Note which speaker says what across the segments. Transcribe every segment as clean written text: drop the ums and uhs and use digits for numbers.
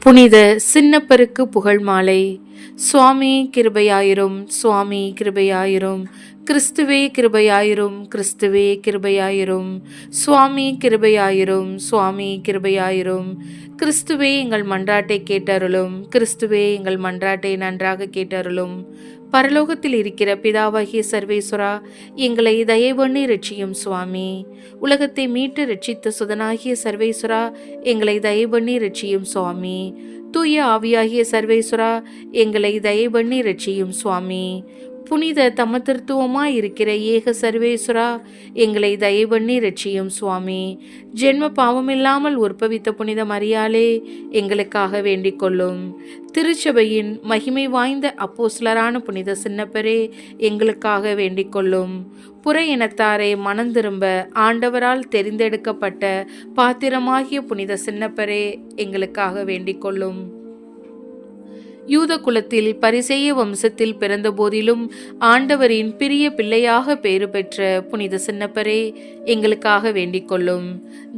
Speaker 1: புனித சின்னப்பருக்கு புகழ் மாலை. சுவாமி கிருபையாயிரும், சுவாமி கிருபையாயிரும், கிறிஸ்துவே கிருபையாயிரும், கிறிஸ்துவே கிருபையாயிரும், சுவாமி கிருபையாயிரும், சுவாமி கிருபையாயிரும். கிறிஸ்துவே எங்கள் மன்றாட்டை கேட்டருளும், கிறிஸ்துவே எங்கள் மன்றாட்டை நன்றாக கேட்டருளும். பரலோகத்தில் இருக்கிற பிதாவாகிய சர்வேஸ்வரா, எங்களை தயவண்ணி ரட்சியும் சுவாமி. உலகத்தை மீட்டு ரட்சித்த சுதனாகிய சர்வேஸ்வரா, எங்களை தயவண்ணி ரட்சியும் சுவாமி. தூய ஆவியாகிய சர்வேஸ்வரா, எங்களை தயவண்ணி ரட்சியும் சுவாமி. புனித தமத்திருத்துவமாய் இருக்கிற ஏக சர்வேஸ்வரா, எங்களை தயவண்ணி ரட்சியும் சுவாமி. ஜென்ம பாவமில்லாமல் உற்பவித்த புனித மரியாளே, எங்களுக்காக வேண்டிக் கொள்ளும். திருச்சபையின் மகிமை வாய்ந்த அப்போஸ்தலரான புனித சின்னப்பரே, எங்களுக்காக வேண்டிக் கொள்ளும். புற இனத்தாரை மனந்திரும்ப ஆண்டவரால் தெரிந்தெடுக்கப்பட்ட பாத்திரமாகிய புனித சின்னப்பரே, எங்களுக்காக வேண்டிக் கொள்ளும். யூத குலத்தில் பரிசேய வம்சத்தில் பிறந்த போதிலும் ஆண்டவரின் பிரிய பிள்ளையாக பேறு பெற்ற புனித சின்னப்பரே, எங்களுக்காக வேண்டிக் கொள்ளும்.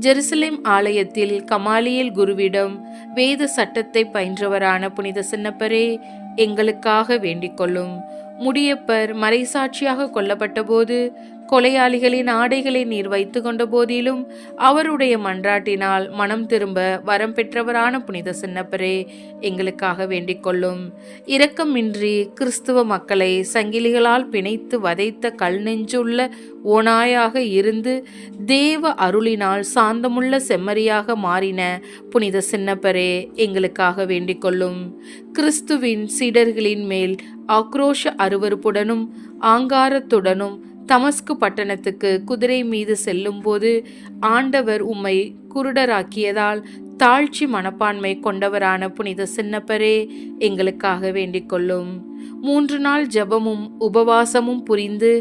Speaker 1: ஜெருசலேம் ஆலயத்தில் கமாலியேல் குருவிடம் வேத சட்டத்தை பயின்றவரான புனித சின்னப்பரே, எங்களுக்காக வேண்டிக் கொள்ளும். முடியப்பர் மறைசாட்சியாக கொல்லப்பட்ட போது கொலையாளிகளின் ஆடைகளை நீர் வைத்து கொண்ட போதிலும் அவருடைய மன்றாட்டினால் மனம் திரும்ப வரம் பெற்றவரான புனித சின்னப்பரே, எங்களுக்காக வேண்டிக் கொள்ளும். இரக்கமின்றி கிறிஸ்துவ மக்களை சங்கிலிகளால் பிணைத்து வதைத்த கல் நெஞ்சுள்ள ஓநாயாக இருந்து தேவ அருளினால் சாந்தமுள்ள செம்மறியாக மாறின புனித சின்னப்பரே, எங்களுக்காக வேண்டிக் கொள்ளும். கிறிஸ்துவின் சீடர்களின் மேல் ஆக்ரோஷ அருவருப்புடனும் ஆங்காரத்துடனும் தமஸ்கு பட்டணத்துக்கு குதிரை மீது செல்லும்போது ஆண்டவர் உம்மை குருடராக்கியதால் தாழ்ச்சி மனப்பான்மை கொண்டவரான புனித சின்னப்பரே, எங்களுக்காக வேண்டிக் கொள்ளும். 3 நாள் ஜெபமும் உபவாசமும் புரிந்து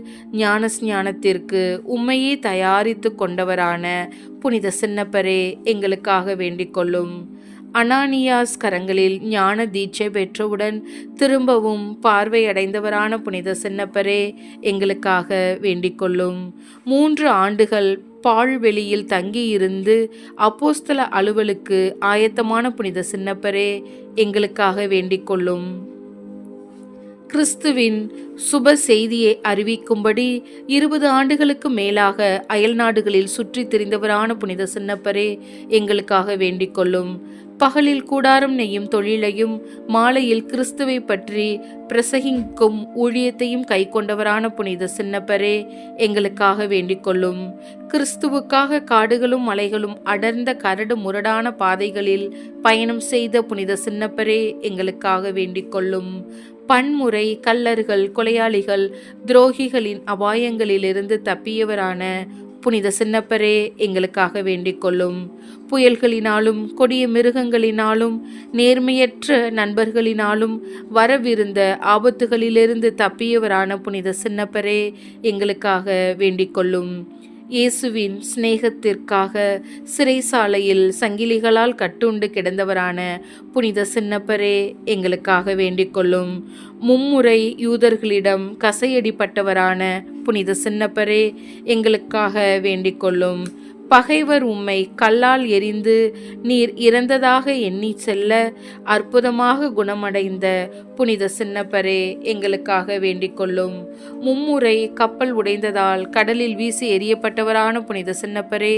Speaker 1: ஞானஸ்ஞானத்திற்கு உம்மையே தயாரித்து கொண்டவரான புனித சின்னப்பரே, எங்களுக்காக வேண்டிக் கொள்ளும். அனானியாஸ் கரங்களில் ஞான தீட்சை பெற்றவுடன் திரும்பவும் பார்வையடைந்தவரான புனித சின்னப்பரே, எங்களுக்காக வேண்டிக் கொள்ளும். 3 ஆண்டுகள் பாழ்வெளியில் தங்கியிருந்து அப்போஸ்தல அலுவலுக்கு ஆயத்தமான புனித சின்னப்பரே, எங்களுக்காக வேண்டிக் கொள்ளும். கிறிஸ்துவின் சுப செய்தியை அறிவிக்கும்படி 20 ஆண்டுகளுக்கு மேலாக அயல் நாடுகளில் சுற்றி திரிந்தவரான புனித சின்னப்பரே, எங்களுக்காக வேண்டிக் கொள்ளும். பகலில் கூடாரம் நெய்யும் தொழிலையும் மாலையில் கிறிஸ்துவை பற்றி பிரசங்கிக்கும் ஊழியத்தையும் கை கொண்டவரான புனித சின்னப்பரே, எங்களுக்காக வேண்டிக் கொள்ளும். கிறிஸ்துவுக்காக காடுகளும் மலைகளும் அடர்ந்த கரடு முரடான பாதைகளில் பயணம் செய்த புனித சின்னப்பரே, எங்களுக்காக வேண்டிக் கொள்ளும். பன்முறை கள்ளர்கள், கொலையாளிகள், துரோகிகளின் அபாயங்களிலிருந்து தப்பியவரான புனித சின்னப்பரே, எங்களுக்காக வேண்டிக் கொள்ளும். புயல்களினாலும் கொடிய மிருகங்களினாலும் நேர்மையற்ற நண்பர்களினாலும் வரவிருந்த ஆபத்துகளிலிருந்து தப்பியவரான புனித சின்னப்பரே, எங்களுக்காக வேண்டிக் கொள்ளும். இயேசுவின் சிநேகத்திற்காக சிறைசாலையில் சங்கிலிகளால் கட்டுண்டு கிடந்தவரான புனித சின்னப்பரே, எங்களுக்காக வேண்டிக் கொள்ளும். மும்முறை யூதர்களிடம் கசையடிப்பட்டவரான புனித சின்னப்பரே, எங்களுக்காக வேண்டிக் கொள்ளும். பகைவர் உம்மை கல்லால் எறிந்து நீர் இறந்ததாக எண்ணி செல்ல அற்புதமாக குணமடைந்த புனித சின்னப்பரே, எங்களுக்காக வேண்டிக் கொள்ளும். மும்முறை கப்பல் உடைந்ததால் கடலில் வீசி எறியப்பட்டவரான புனித சின்னப்பரே,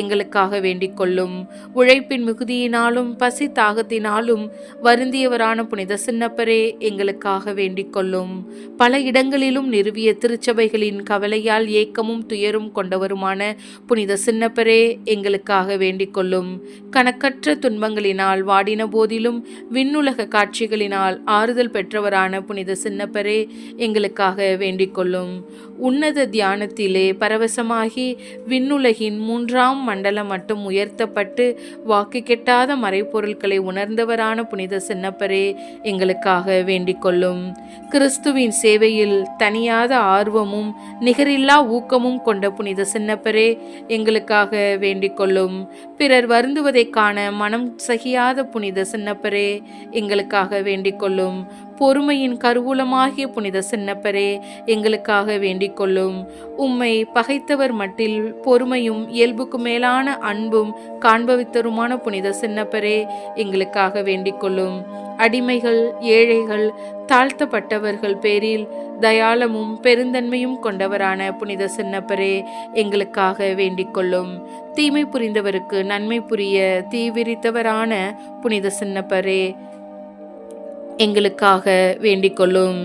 Speaker 1: எங்களுக்காக வேண்டிக் கொள்ளும். உழைப்பின் மிகுதியினாலும் பசி தாகத்தினாலும் வருந்தியவரான புனித சின்னப்பரே, எங்களுக்காக வேண்டிக் கொள்ளும். பல இடங்களிலும் நிறுவிய திருச்சபைகளின் கவலையால் ஏக்கமும் துயரும் கொண்டவருமான புனித சின்னப்பரே, எங்களுக்காக வேண்டிக் கொள்ளும். கணக்கற்ற துன்பங்களினால் வாடின போதிலும் விண்ணுலக காட்சிகளினால் ஆறுதல் பெற்றவரான புனித சின்னப்பரே, எங்களுக்காக வேண்டிக் கொள்ளும். உன்னத தியானத்திலே பரவசமாகி விண்ணுலகின் 3ஆம் மண்டலம் மட்டும் உயர்த்தப்பட்டு வாக்கு கெட்டாத மறைப்பொருட்களை உணர்ந்தவரான புனித சின்னப்பரே, எங்களுக்காக வேண்டிக் கொள்ளும். கிறிஸ்துவின் சேவையில் தனியாத ஆர்வமும் நிகரில்லா ஊக்கமும் கொண்ட புனித சின்னப்பரே, எங்களுக்காக வேண்டிக் கொள்ளும். பிறர் வருந்துவதை காண மனம் சகியாத புனித சின்னப்பரே, எங்களுக்காக வேண்டிக் கொள்ளும். பொறுமையின் கருவூலமாகிய புனித சின்னப்பரே எங்களுக்காக வேண்டிக் கொள்ளும். உம்மை பகைத்தவர் மட்டில் பொறுமையும் இயல்புக்கு மேலான அன்பும் காண்பவித்தருமான புனித சின்னப்பரே எங்களுக்காக வேண்டிக் கொள்ளும். அடிமைகள், ஏழைகள், தாழ்த்தப்பட்டவர்கள் பேரில் தயாளமும் பெருந்தன்மையும் கொண்டவரான புனித சின்னப்பரே எங்களுக்காக வேண்டிக் கொள்ளும். தீமை புரிந்தவருக்கு நன்மை புரிய தீவிரித்தவரான புனித சின்னப்பரே எங்களுக்காக வேண்டிக் கொள்ளும்.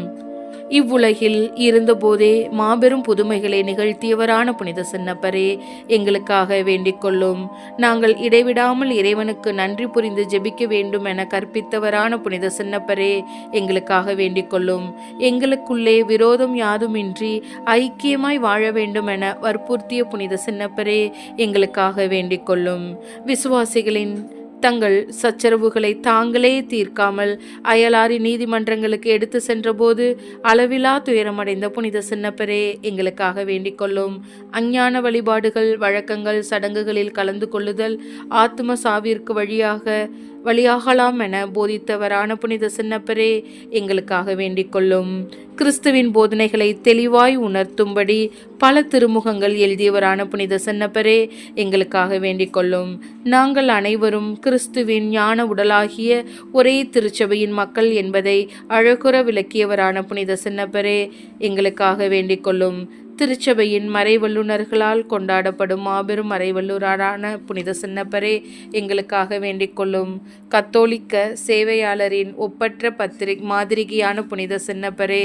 Speaker 1: இவ்வுலகில் இருந்தபோதே மாபெரும் புதுமைகளை நிகழ்த்தியவரான புனித சின்னப்பரே எங்களுக்காக வேண்டிக் கொள்ளும். நாங்கள் இடைவிடாமல் இறைவனுக்கு நன்றி புரிந்து ஜெபிக்க வேண்டும் என கற்பித்தவரான புனித சின்னப்பரே எங்களுக்காக வேண்டிக் கொள்ளும். எங்களுக்குள்ளே விரோதம் யாதுமின்றி ஐக்கியமாய் வாழ வேண்டும் என வற்புறுத்திய புனித சின்னப்பரே எங்களுக்காக வேண்டிக் கொள்ளும். விசுவாசிகளின் தங்கள் சச்சரவுகளை தாங்களே தீர்க்காமல் அயலாரின் நீதிமன்றங்களுக்கு எடுத்து சென்றபோது அளவிலா துயரமடைந்த புனித சின்னப்பரே எங்களுக்காக வேண்டிக் கொள்ளும். அஞ்ஞான வழிபாடுகள், வழக்கங்கள், சடங்குகளில் கலந்து கொள்ளுதல் ஆத்தும சாவிற்கு வழியாகலாம் என போதித்தவரான புனித சின்னப்பரே எங்களுக்காக வேண்டிக் கொள்ளும். கிறிஸ்துவின் போதனைகளை தெளிவாய் உணர்த்தும்படி பல திருமுகங்கள் எழுதியவரான புனித சின்னப்பரே எங்களுக்காக வேண்டிக் கொள்ளும். நாங்கள் அனைவரும் கிறிஸ்துவின் ஞான உடலாகிய ஒரே திருச்சபையின் மக்கள் என்பதை அழகுற விளக்கியவரான புனித சின்னப்பரே எங்களுக்காக வேண்டிக் கொள்ளும். திருச்சபையின் மறைவல்லுநர்களால் கொண்டாடப்படும் மாபெரும் மறைவல்லுரான புனித சின்னப்பரே எங்களுக்காக வேண்டிக் கொள்ளும். கத்தோலிக்க சேவையாளரின் ஒப்பற்ற மாதிரிகையான புனித சின்னப்பரே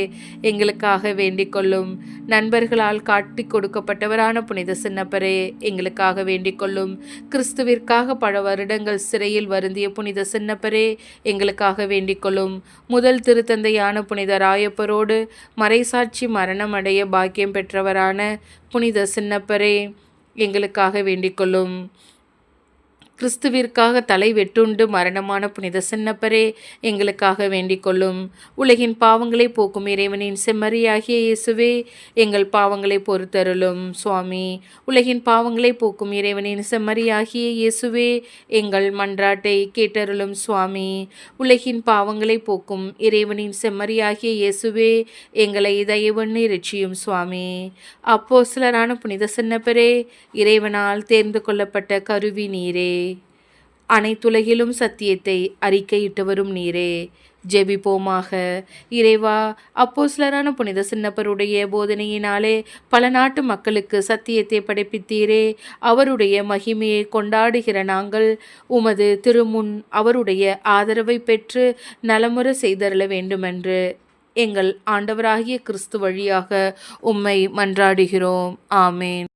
Speaker 1: எங்களுக்காக வேண்டிக் கொள்ளும். நண்பர்களால் காட்டி கொடுக்கப்பட்டவரான புனித சின்னப்பரே எங்களுக்காக வேண்டிக் கொள்ளும். கிறிஸ்துவிற்காக பல வருடங்கள் சிறையில் வருந்திய புனித சின்னப்பரே எங்களுக்காக வேண்டிக் கொள்ளும். முதல் திருத்தந்தையான புனித ராயப்பரோடு மறைசாட்சி மரணம் அடைய பாக்கியம் பெற்றவரான புனித சின்னப்பரே எங்களுக்காக வேண்டிக் கொள்ளும். கிறிஸ்துவிற்காக தலை வெட்டுண்டு மரணமான புனித சின்னப்பரே எங்களுக்காக வேண்டிக் கொள்ளும். உலகின் பாவங்களை போக்கும் இறைவனின் செம்மறியாகிய இயேசுவே எங்கள் பாவங்களை பொறுத்தருளும். சுவாமி, உலகின் பாவங்களை போக்கும் இறைவனின் செம்மறியாகிய இயேசுவே எங்கள் மன்றாட்டை கேட்டருளும். சுவாமி, உலகின் பாவங்களை போக்கும் இறைவனின் செம்மறியாகிய இயேசுவே எங்களை தயவண்ணி இரட்சியும். சுவாமி, அப்போஸ்தலரான புனித சின்னப்பரே இறைவனால் தேர்ந்து கொள்ளப்பட்ட கருவி நீரே. அனைத்துலகிலும் சத்தியத்தை அறிக்கையிட்டு வரும் நீரே. ஜெபிப்போமாக. இறைவா, அப்போஸ்தலரான புனித சின்னப்பருடைய போதனையினாலே பல நாட்டு மக்களுக்கு சத்தியத்தை படைப்பித்தீரே. அவருடைய மகிமையை கொண்டாடுகிற நாங்கள் உமது திருமுன் அவருடைய ஆதரவை பெற்று நலமுற செய்தருள வேண்டுமென்று எங்கள் ஆண்டவராகிய கிறிஸ்து வழியாக உம்மை மன்றாடுகிறோம். ஆமேன்.